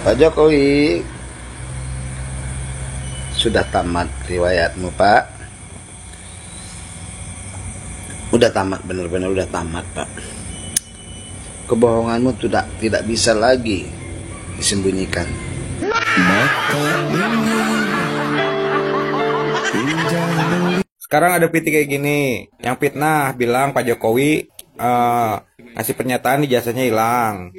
Pak Jokowi, sudah tamat riwayatmu, Pak. Udah tamat, bener-bener udah tamat, Pak. Kebohonganmu tidak bisa lagi disembunyikan. Sekarang ada PT kayak gini, yang fitnah bilang Pak Jokowi ngasih pernyataan ijazahnya hilang.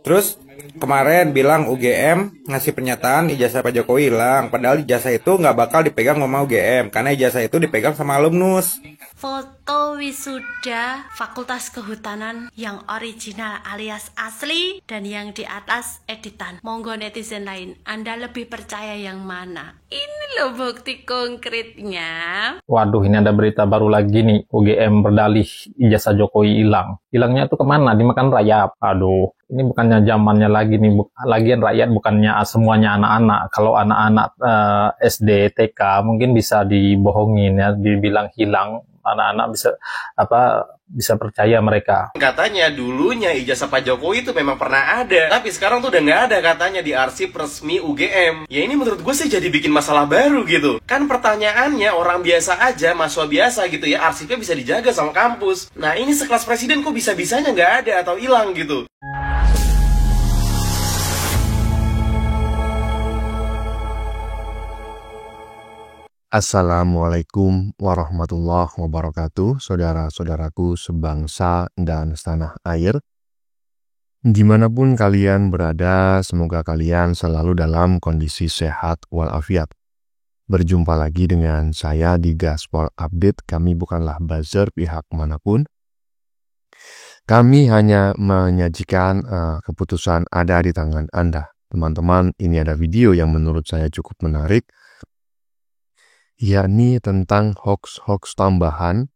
Terus kemarin bilang UGM ngasih pernyataan ijazah Pak Jokowi hilang, padahal ijazah itu nggak bakal dipegang sama UGM karena ijazah itu dipegang sama alumnus. Foto wisuda Fakultas Kehutanan yang original alias asli dan yang di atas editan. Monggo netizen lain, Anda lebih percaya yang mana? Ini loh bukti konkretnya. Waduh, ini ada berita baru lagi nih. UGM berdalih ijazah Jokowi hilang. Hilangnya tuh kemana? Dimakan rayap. Aduh, ini bukannya zamannya lagi nih. Lagian rakyat bukannya semuanya anak-anak. Kalau anak-anak SD, TK mungkin bisa dibohongin ya, dibilang hilang. Anak-anak bisa percaya mereka. Katanya dulunya ijazah Pak Jokowi itu memang pernah ada, tapi sekarang tuh udah nggak ada katanya di arsip resmi UGM. Ya ini menurut gue sih jadi bikin masalah baru gitu. Kan pertanyaannya orang biasa aja, mahasiswa biasa gitu ya, arsipnya bisa dijaga sama kampus. Nah ini sekelas presiden kok bisa-bisanya nggak ada atau hilang gitu. Assalamualaikum warahmatullahi wabarakatuh, saudara-saudaraku sebangsa dan setanah air. Dimanapun kalian berada, semoga kalian selalu dalam kondisi sehat walafiat. Berjumpa lagi dengan saya di Gaspol Update. Kami bukanlah buzzer pihak manapun. Kami hanya menyajikan keputusan ada di tangan Anda. Teman-teman, ini ada video yang menurut saya cukup menarik, yakni tentang hoax-hoax tambahan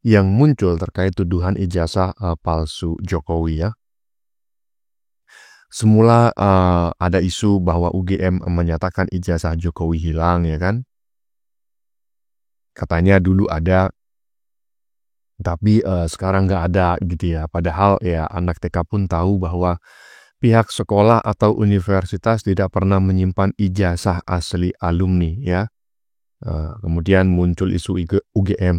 yang muncul terkait tuduhan ijazah palsu Jokowi ya. Semula ada isu bahwa UGM menyatakan ijazah Jokowi hilang ya kan. Katanya dulu ada, tapi sekarang nggak ada gitu ya. Padahal ya anak TK pun tahu bahwa pihak sekolah atau universitas tidak pernah menyimpan ijazah asli alumni ya. Kemudian muncul isu UGM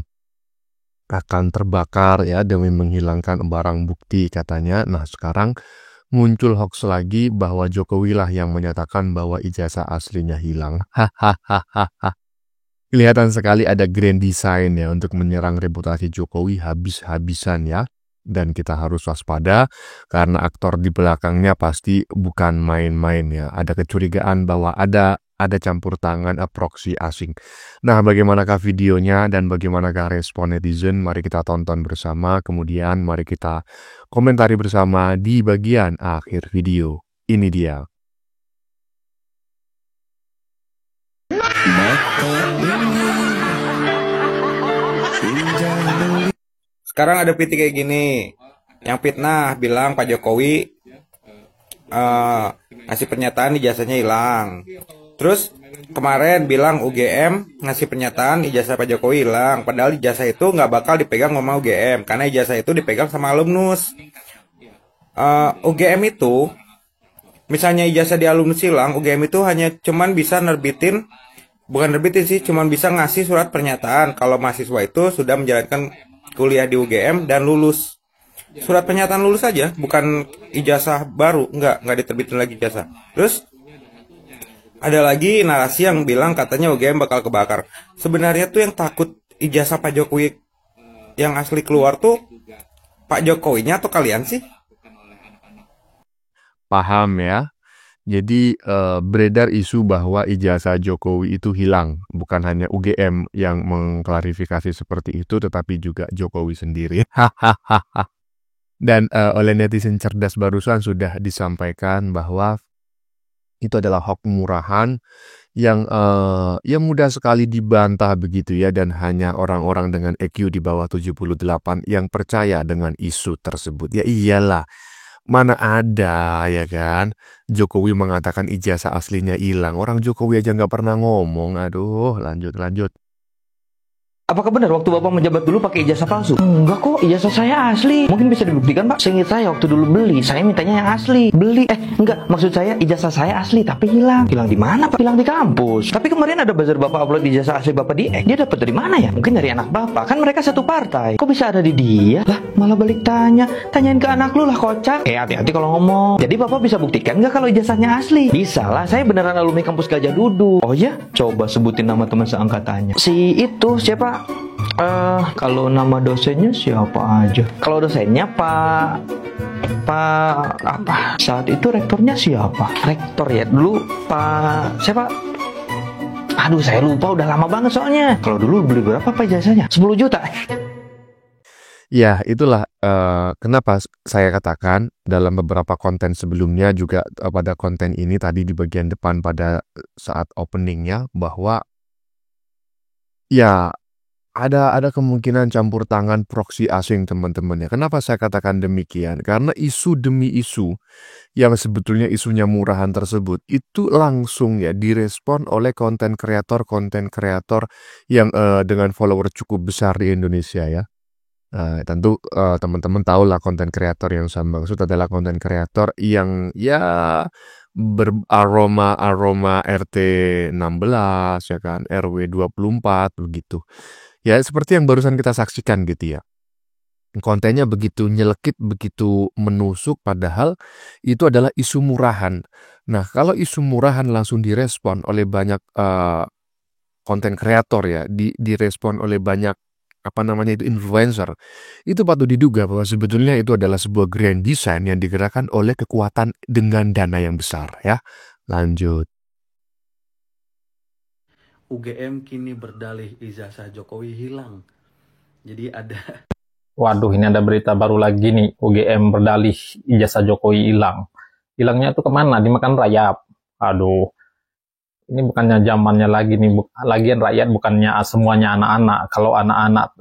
akan terbakar ya demi menghilangkan barang bukti katanya. Nah sekarang muncul hoax lagi bahwa Jokowi lah yang menyatakan bahwa ijazah aslinya hilang. Hahaha. Kelihatan sekali ada grand design ya untuk menyerang reputasi Jokowi habis-habisan ya. Dan kita harus waspada karena aktor di belakangnya pasti bukan main-main ya. Ada kecurigaan bahwa ada campur tangan proksi asing. Nah, bagaimanakah videonya dan bagaimanakah respon netizen? Mari kita tonton bersama, kemudian mari kita komentari bersama di bagian akhir video. Ini dia. Sekarang ada PT kayak gini, yang fitnah bilang Pak Jokowi ngasih pernyataan ijazahnya hilang. Terus kemarin bilang UGM ngasih pernyataan ijazah Pak Jokowi hilang, padahal ijazah itu nggak bakal dipegang sama UGM karena ijazah itu dipegang sama alumnus. UGM itu, misalnya ijazah di alumnus hilang, UGM itu hanya cuman bisa cuman bisa ngasih surat pernyataan kalau mahasiswa itu sudah menjalankan kuliah di UGM dan lulus. Surat pernyataan lulus aja, bukan ijazah baru, nggak diterbitin lagi ijazah. Terus ada lagi narasi yang bilang katanya UGM bakal kebakar. Sebenarnya tuh yang takut ijazah Pak Jokowi yang asli keluar tuh Pak Jokowinya atau kalian sih? Paham ya. Jadi beredar isu bahwa ijazah Jokowi itu hilang. Bukan hanya UGM yang mengklarifikasi seperti itu, tetapi juga Jokowi sendiri. Dan oleh netizen cerdas barusan sudah disampaikan bahwa itu adalah hoax murahan yang mudah sekali dibantah begitu ya, dan hanya orang-orang dengan EQ di bawah 78 yang percaya dengan isu tersebut. Ya iyalah, mana ada ya kan Jokowi mengatakan ijazah aslinya hilang. Orang Jokowi aja nggak pernah ngomong. Aduh, lanjut. Apakah benar waktu Bapak menjabat dulu pakai ijazah palsu? Enggak kok, ijazah saya asli. Mungkin bisa dibuktikan, Pak. Seingat saya waktu dulu beli, saya mintanya yang asli. Beli, enggak, maksud saya ijazah saya asli tapi hilang. Hilang di mana, Pak? Hilang di kampus. Tapi kemarin ada buzzer Bapak upload ijazah asli Bapak di X. Dia dapat dari mana ya? Mungkin dari anak Bapak. Kan mereka satu partai. Kok bisa ada di dia? Lah, malah balik tanya. Tanyain ke anak lu lah, kocak. Hati-hati kalau ngomong. Jadi Bapak bisa buktikan nggak kalau ijazahnya asli? Bisa lah, saya beneran alumni kampus Gajah Duduk. Oh ya? Coba sebutin nama teman seangkatannya. Si itu siapa? Kalau nama dosennya siapa aja? Kalau dosennya Pak apa? Saat itu rektornya siapa? Rektor ya dulu Pak siapa? Aduh saya lupa, udah lama banget soalnya. Kalau dulu beli berapa Pak ijazahnya? 10 juta. Ya, itulah kenapa saya katakan dalam beberapa konten sebelumnya juga pada konten ini tadi di bagian depan pada saat openingnya bahwa ya ada kemungkinan campur tangan proksi asing teman-teman ya. Kenapa saya katakan demikian? Karena isu demi isu yang sebetulnya isunya murahan tersebut itu langsung ya direspon oleh konten kreator yang dengan follower cukup besar di Indonesia ya. Tentu teman-teman tahu lah konten kreator yang saya maksud adalah konten kreator yang ya beraroma RT 16 ya kan, RW 24 begitu. Ya seperti yang barusan kita saksikan gitu ya. Kontennya begitu nyelekit, begitu menusuk padahal itu adalah isu murahan. Nah, kalau isu murahan langsung direspon oleh banyak konten kreator ya, direspon oleh banyak influencer, itu patut diduga bahwa sebetulnya itu adalah sebuah grand design yang digerakkan oleh kekuatan dengan dana yang besar ya. Lanjut. UGM kini berdalih ijazah Jokowi hilang. Jadi ada Waduh, ini ada berita baru lagi nih, UGM berdalih ijazah Jokowi hilang. Hilangnya tuh kemana? Dimakan rayap. Aduh, ini bukannya zamannya lagi nih, lagian rakyat bukannya semuanya anak-anak. Kalau anak-anak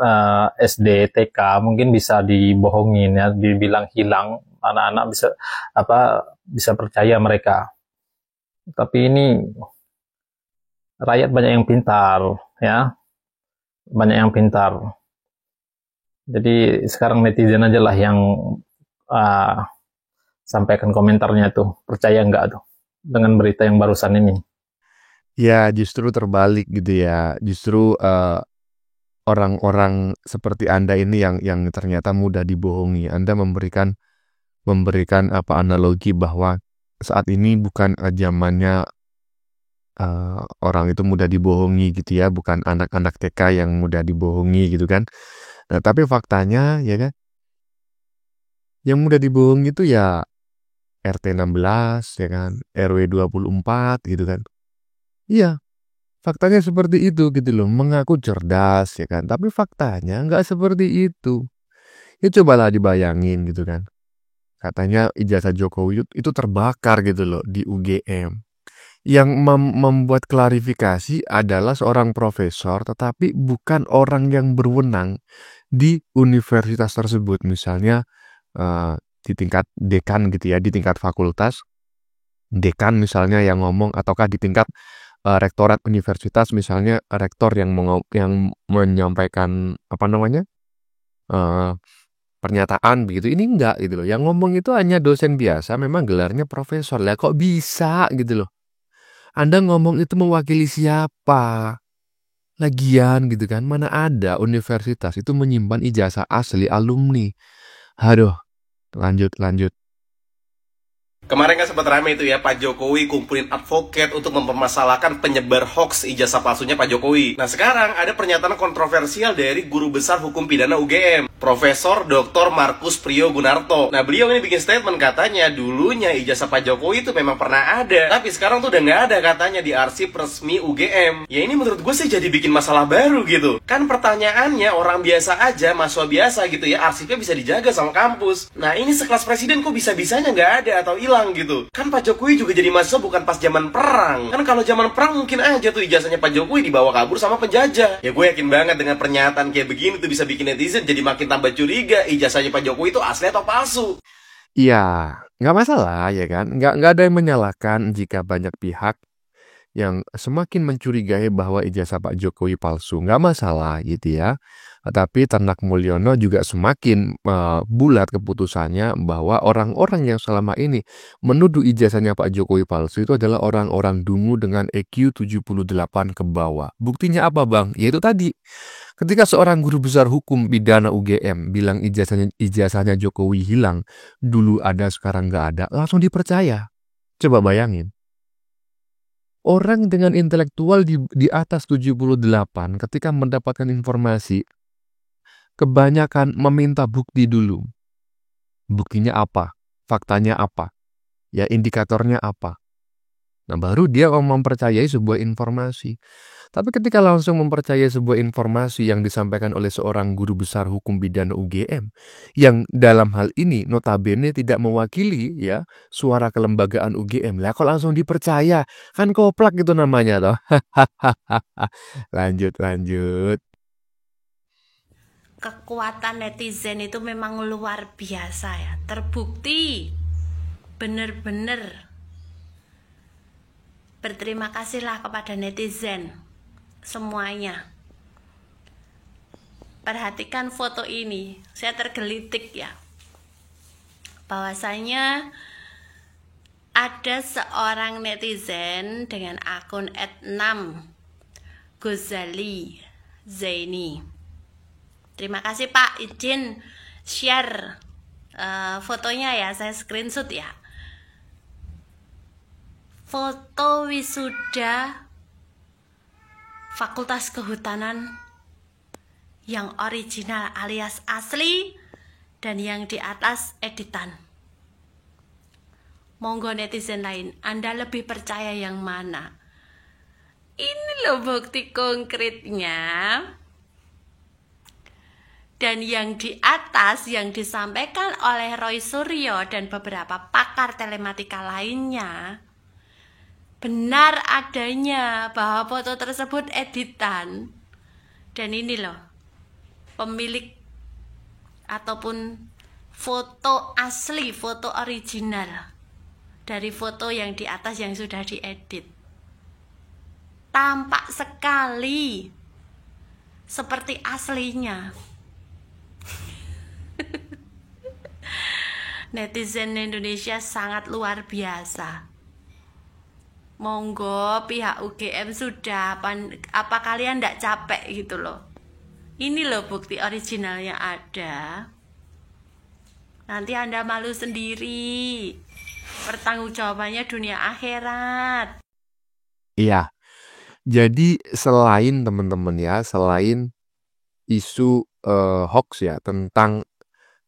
SD, TK mungkin bisa dibohongin ya, dibilang hilang, anak-anak bisa percaya mereka. Tapi ini rakyat banyak yang pintar ya, banyak yang pintar. Jadi sekarang netizen aja lah yang sampaikan komentarnya tuh, percaya nggak tuh dengan berita yang barusan ini. Ya justru terbalik gitu ya. Justru orang-orang seperti Anda ini yang ternyata mudah dibohongi. Anda memberikan analogi bahwa saat ini bukan zamannya orang itu mudah dibohongi gitu ya, bukan anak-anak TK yang mudah dibohongi gitu kan. Nah, tapi faktanya ya kan, yang mudah dibohongi itu ya RT 16 ya kan, RW 24 gitu kan. Iya, faktanya seperti itu gitu loh, mengaku cerdas ya kan, tapi faktanya nggak seperti itu. Ya cobalah dibayangin gitu kan. Katanya ijazah Jokowi itu terbakar gitu loh di UGM. Yang membuat klarifikasi adalah seorang profesor tetapi bukan orang yang berwenang di universitas tersebut. Misalnya di tingkat dekan gitu ya, di tingkat fakultas dekan misalnya yang ngomong, ataukah di tingkat rektorat universitas misalnya rektor yang menyampaikan pernyataan begitu. Ini enggak gitu loh. Yang ngomong itu hanya dosen biasa, memang gelarnya profesor. Lah kok bisa gitu loh. Anda ngomong itu mewakili siapa? Lagian gitu kan, mana ada universitas itu menyimpan ijazah asli alumni. Aduh, lanjut. Kemarin kan sempat rame itu ya, Pak Jokowi kumpulin advokat untuk mempermasalahkan penyebar hoax ijazah palsunya Pak Jokowi. Nah sekarang ada pernyataan kontroversial dari guru besar hukum pidana UGM, Profesor Dr. Markus Priyo Gunarto. Nah beliau ini bikin statement, katanya dulunya ijazah Pak Jokowi itu memang pernah ada, tapi sekarang tuh udah nggak ada katanya di arsip resmi UGM. Ya ini menurut gue sih jadi bikin masalah baru gitu. Kan pertanyaannya orang biasa aja, mahasiswa biasa gitu ya, arsipnya bisa dijaga sama kampus. Nah ini sekelas presiden kok bisa-bisanya nggak ada atau hilang gitu. Kan Pak Jokowi juga jadi mahasiswa bukan pas zaman perang. Kan kalau zaman perang mungkin aja tuh ijazahnya Pak Jokowi dibawa kabur sama penjajah. Ya gue yakin banget dengan pernyataan kayak begini tuh bisa bikin netizen jadi makin tambah curiga ijazahnya Pak Jokowi itu asli atau palsu. Iya, nggak masalah ya kan. Nggak ada yang menyalahkan jika banyak pihak yang semakin mencurigai bahwa ijazah Pak Jokowi palsu. Nggak masalah gitu ya. Tapi Ternak Mulyono juga semakin bulat keputusannya bahwa orang-orang yang selama ini menuduh ijazahnya Pak Jokowi palsu itu adalah orang-orang dungu dengan EQ 78 ke bawah. Buktinya apa Bang? Yaitu tadi, ketika seorang guru besar hukum pidana UGM bilang ijazahnya Jokowi hilang, dulu ada sekarang nggak ada, langsung dipercaya. Coba bayangin. Orang dengan intelektual di atas 78 ketika mendapatkan informasi, kebanyakan meminta bukti dulu. Buktinya apa? Faktanya apa? Ya, indikatornya apa? Nah, baru dia mempercayai sebuah informasi. Tapi ketika langsung mempercayai sebuah informasi yang disampaikan oleh seorang guru besar hukum pidana UGM, yang dalam hal ini notabene tidak mewakili ya suara kelembagaan UGM, lah kok langsung dipercaya? Kan koplak itu namanya toh. Lanjut. Kekuatan netizen itu memang luar biasa ya, terbukti bener-bener. Berterima kasihlah kepada netizen semuanya. Perhatikan foto ini, saya tergelitik ya, bahwasanya ada seorang netizen dengan akun @6 Ghazali Zaini. Terima kasih Pak, izin share fotonya ya, saya screenshot ya. Foto wisuda Fakultas Kehutanan yang original alias asli dan yang di atas editan. Monggo netizen lain, Anda lebih percaya yang mana? Ini loh bukti konkretnya. Dan yang di atas yang disampaikan oleh Roy Suryo dan beberapa pakar telematika lainnya, benar adanya bahwa foto tersebut editan. Dan ini loh pemilik ataupun foto asli, foto original dari foto yang di atas yang sudah diedit. Tampak sekali seperti aslinya. Netizen Indonesia sangat luar biasa. Monggo pihak UGM sudah apa kalian ndak capek gitu loh. Ini loh bukti originalnya ada. Nanti Anda malu sendiri. Pertanggungjawabannya dunia akhirat. Iya. Jadi selain teman-teman ya, selain isu hoax ya tentang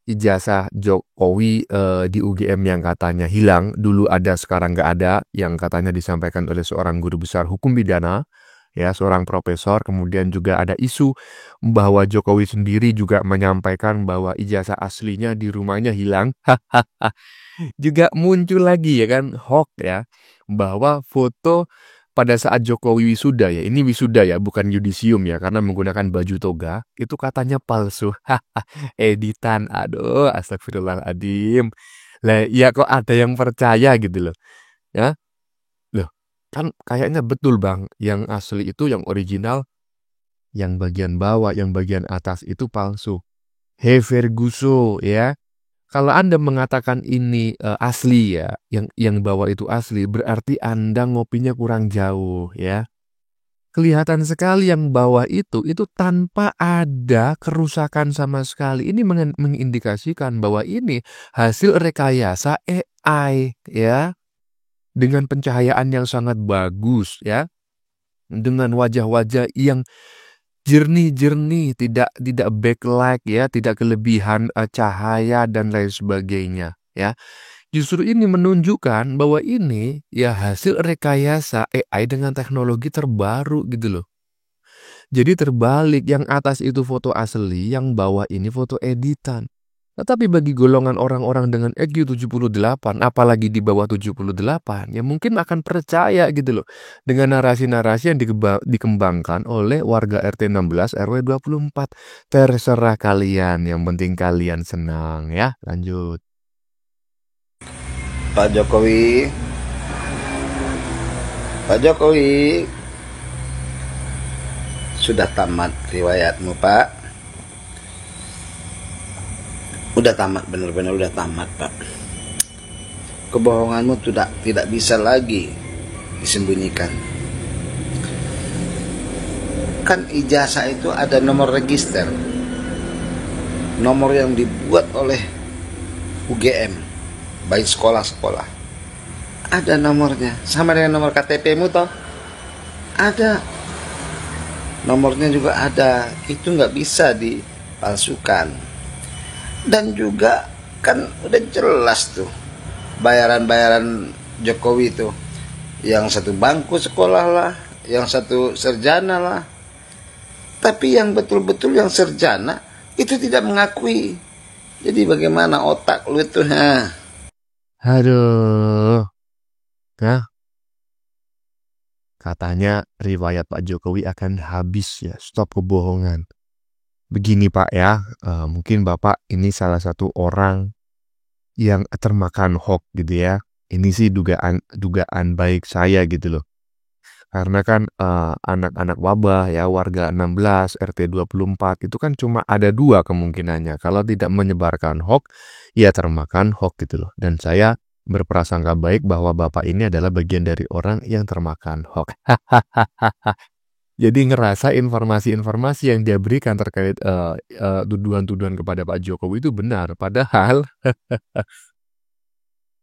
ijazah Jokowi di UGM yang katanya hilang, dulu ada sekarang nggak ada, yang katanya disampaikan oleh seorang guru besar hukum pidana, ya seorang profesor. Kemudian juga ada isu bahwa Jokowi sendiri juga menyampaikan bahwa ijazah aslinya di rumahnya hilang. Juga muncul lagi ya kan hoax ya, bahwa foto pada saat Jokowi wisuda ya, ini wisuda ya, bukan yudisium ya, karena menggunakan baju toga, itu katanya palsu. Editan, aduh, astagfirullahaladzim. Lah, ya kok ada yang percaya gitu loh. Ya, loh, kan kayaknya betul Bang, yang asli itu, yang original, yang bagian bawah, yang bagian atas itu palsu. Hey Ferguso ya. Kalau Anda mengatakan ini asli ya, yang bawah itu asli, berarti Anda ngopinya kurang jauh ya. Kelihatan sekali yang bawah itu tanpa ada kerusakan sama sekali. Ini mengindikasikan bahwa ini hasil rekayasa AI ya. Dengan pencahayaan yang sangat bagus ya. Dengan wajah-wajah yang jernih-jernih, tidak backlight ya, tidak kelebihan cahaya dan lain sebagainya ya. Justru ini menunjukkan bahwa ini ya hasil rekayasa AI dengan teknologi terbaru gitu loh. Jadi terbalik, yang atas itu foto asli, yang bawah ini foto editan. Tetapi bagi golongan orang-orang dengan EQ 78, apalagi di bawah 78, ya mungkin akan percaya gitu loh dengan narasi-narasi yang dikembangkan oleh warga RT 16 RW 24. Terserah kalian, yang penting kalian senang ya. Lanjut. Pak Jokowi Pak Jokowi, sudah tamat riwayatmu, Pak. Udah tamat, benar-benar udah tamat, Pak. Kebohonganmu tidak bisa lagi disembunyikan. Kan ijazah itu ada nomor register, nomor yang dibuat oleh UGM, baik sekolah-sekolah. Ada nomornya, sama dengan nomor KTP-mu toh. Ada. Nomornya juga ada, itu nggak bisa dipalsukan. Dan juga kan udah jelas tuh bayaran-bayaran Jokowi tuh, yang satu bangku sekolah lah, yang satu sarjana lah. Tapi yang betul-betul yang sarjana itu tidak mengakui. Jadi bagaimana otak lu itu? Aduh. Nah, katanya riwayat Pak Jokowi akan habis ya, stop kebohongan. Begini Pak ya, mungkin Bapak ini salah satu orang yang termakan hoax gitu ya. Ini sih dugaan baik saya gitu loh. Karena kan anak-anak wabah ya, warga 16, RT 24 itu kan cuma ada 2 kemungkinannya. Kalau tidak menyebarkan hoax, ya termakan hoax gitu loh. Dan saya berprasangka baik bahwa Bapak ini adalah bagian dari orang yang termakan hoax. Jadi ngerasa informasi-informasi yang dia berikan terkait tuduhan-tuduhan kepada Pak Jokowi itu benar. Padahal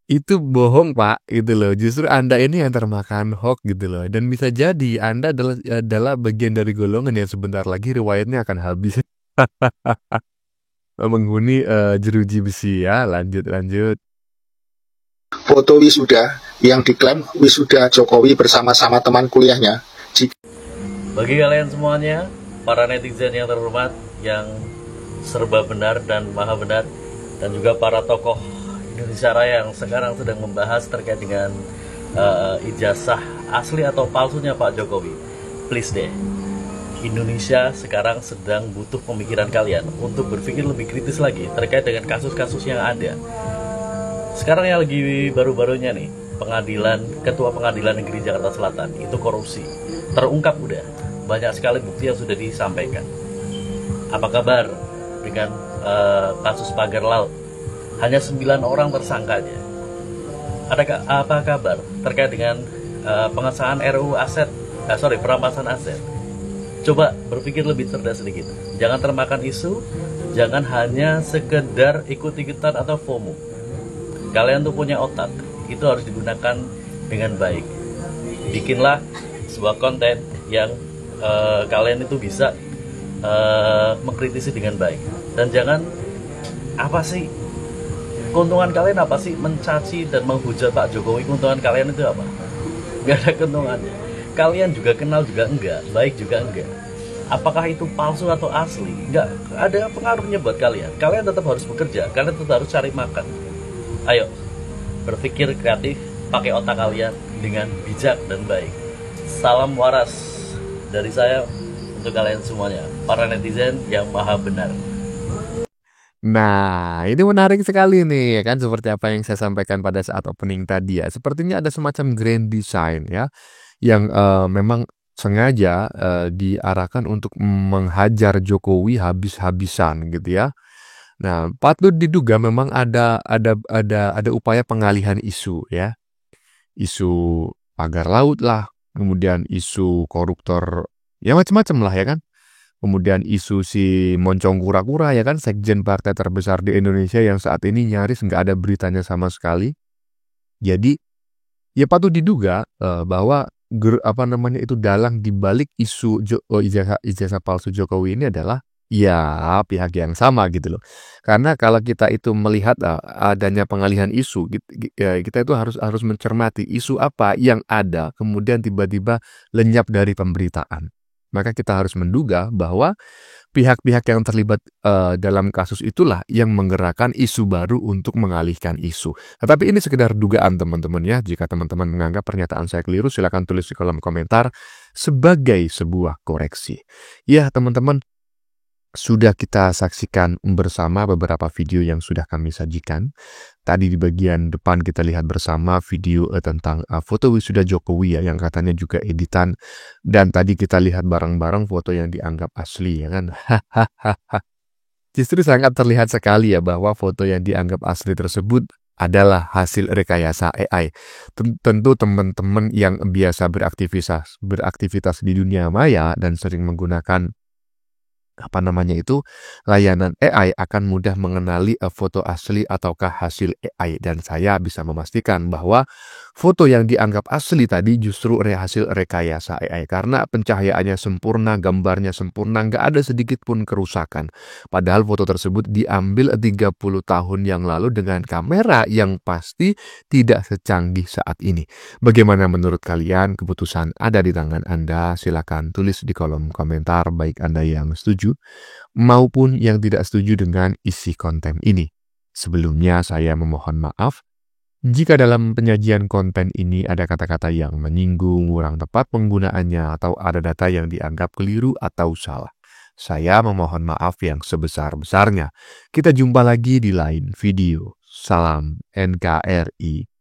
itu bohong Pak gitu loh. Justru Anda ini yang termakan hoax gitu loh. Dan bisa jadi Anda adalah bagian dari golongan yang sebentar lagi riwayatnya akan habis. Menghuni jeruji besi ya. Lanjut. Foto wisuda yang diklaim wisuda Jokowi bersama-sama teman kuliahnya. Bagi kalian semuanya, para netizen yang terhormat, yang serba benar dan maha benar, dan juga para tokoh Indonesia Raya yang sekarang sedang membahas terkait dengan ijazah asli atau palsunya Pak Jokowi. Please deh, Indonesia sekarang sedang butuh pemikiran kalian untuk berpikir lebih kritis lagi terkait dengan kasus-kasus yang ada. Sekarang yang lagi baru-barunya nih, Ketua Pengadilan Negeri Jakarta Selatan itu korupsi. Terungkap udah, banyak sekali bukti yang sudah disampaikan. Apa kabar dengan kasus pagar laut? Hanya 9 orang tersangkanya. Apa kabar terkait dengan pengesahan RUU perampasan aset? Coba berpikir lebih cerdas sedikit. Jangan termakan isu, jangan hanya sekedar ikut-ikutan atau FOMO. Kalian tuh punya otak, itu harus digunakan dengan baik. Bikinlah sebuah konten yang kalian itu bisa mengkritisi dengan baik. Dan jangan, apa sih keuntungan kalian, apa sih mencaci dan menghujat Pak Jokowi? Keuntungan kalian itu apa? Gak ada keuntungannya. Kalian juga kenal juga enggak, baik juga enggak. Apakah itu palsu atau asli? Enggak ada pengaruhnya buat kalian. Kalian tetap harus bekerja, kalian tetap harus cari makan. Ayo, berpikir kreatif, pakai otak kalian dengan bijak dan baik. Salam waras dari saya untuk kalian semuanya, para netizen yang maha benar. Nah, ini menarik sekali nih ya kan, seperti apa yang saya sampaikan pada saat opening tadi ya. Sepertinya ada semacam grand design ya, yang memang sengaja diarahkan untuk menghajar Jokowi habis-habisan gitu ya. Nah, patut diduga memang ada upaya pengalihan isu ya. Isu pagar laut lah, kemudian isu koruptor, ya macam-macam lah ya kan. Kemudian isu si Moncong Kura-Kura ya kan, sekjen partai terbesar di Indonesia yang saat ini nyaris nggak ada beritanya sama sekali. Jadi ya patut diduga bahwa itu dalang dibalik isu ijazah palsu Jokowi ini adalah ya pihak yang sama gitu loh. Karena kalau kita itu melihat adanya pengalihan isu, kita itu harus mencermati isu apa yang ada kemudian tiba-tiba lenyap dari pemberitaan. Maka kita harus menduga bahwa pihak-pihak yang terlibat dalam kasus itulah yang menggerakkan isu baru untuk mengalihkan isu. Tetapi ini sekedar dugaan teman-teman ya. Jika teman-teman menganggap pernyataan saya keliru, silakan tulis di kolom komentar sebagai sebuah koreksi. Ya teman-teman, sudah kita saksikan bersama beberapa video yang sudah kami sajikan. Tadi di bagian depan kita lihat bersama video tentang foto wisuda Jokowi ya, yang katanya juga editan. Dan tadi kita lihat bareng-bareng foto yang dianggap asli ya kan. Justru sangat terlihat sekali ya bahwa foto yang dianggap asli tersebut adalah hasil rekayasa AI. Tentu teman-teman yang biasa beraktivitas di dunia maya dan sering menggunakan layanan AI akan mudah mengenali foto asli ataukah hasil AI, dan saya bisa memastikan bahwa foto yang dianggap asli tadi justru hasil rekayasa AI karena pencahayaannya sempurna, gambarnya sempurna, nggak ada sedikit pun kerusakan. Padahal foto tersebut diambil 30 tahun yang lalu dengan kamera yang pasti tidak secanggih saat ini. Bagaimana menurut kalian? Keputusan ada di tangan Anda. Silakan tulis di kolom komentar baik Anda yang setuju maupun yang tidak setuju dengan isi konten ini. Sebelumnya saya memohon maaf jika dalam penyajian konten ini ada kata-kata yang menyinggung, kurang tepat penggunaannya, atau ada data yang dianggap keliru atau salah. Saya memohon maaf yang sebesar-besarnya. Kita jumpa lagi di lain video. Salam NKRI.